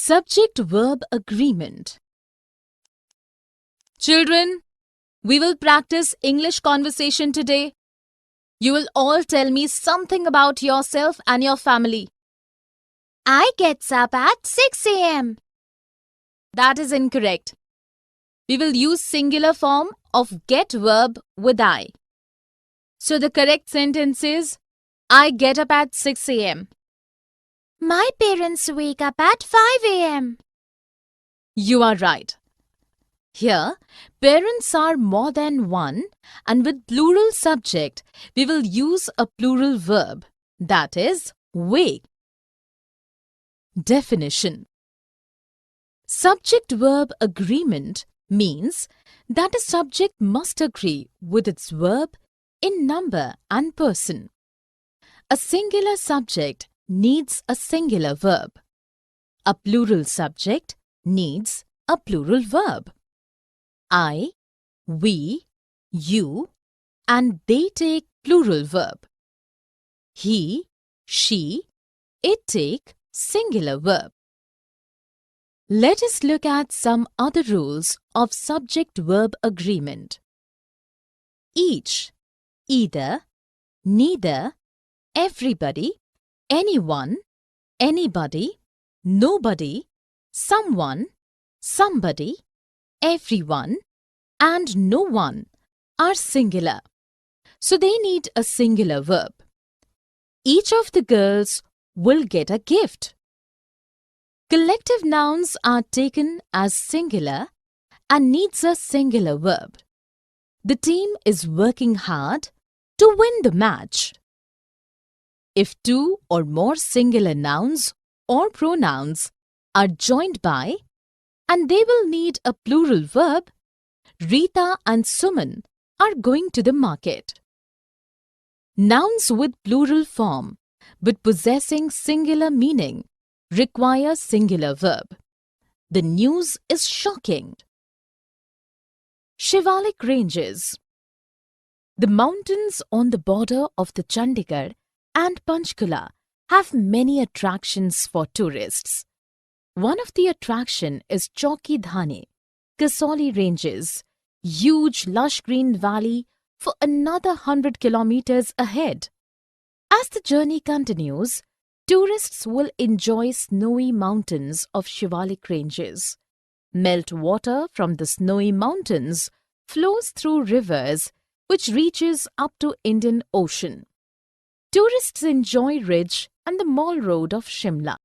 Subject-verb agreement. Children, we will practice English conversation today. You will all tell me something about yourself and your family. I gets up at 6 a.m. That is incorrect. We will use singular form of get verb with I. So the correct sentence is, I get up at 6 a.m. My parents wake up at 5 a.m. You are right. Here, parents are more than one, and with plural subject, we will use a plural verb, that is, wake. Definition. Subject-verb agreement means that a subject must agree with its verb in number and person. A singular subject needs a singular verb. A plural subject needs a plural verb. I, we, you, and they take plural verb. He, she, it take singular verb. Let us look at some other rules of subject-verb agreement. Each, either, neither, everybody, anyone, anybody, nobody, someone, somebody, everyone, and no one are singular, so they need a singular verb. Each of the girls will get a gift. Collective nouns are taken as singular and needs a singular verb. The team is working hard to win the match. If two or more singular nouns or pronouns are joined by and they will need a plural verb, Rita and Suman are going to the market. Nouns with plural form but possessing singular meaning require singular verb. The news is shocking. Shivalik Ranges. The mountains on the border of the Chandigarh and Panchkula have many attractions for tourists. One of the attraction is Chowki Dhane, Kasoli Ranges, huge lush green valley for another 100 kilometers ahead. As the journey continues, tourists will enjoy snowy mountains of Shivalik Ranges. Melt water from the snowy mountains flows through rivers which reaches up to Indian Ocean. Tourists enjoy Ridge and the Mall Road of Shimla.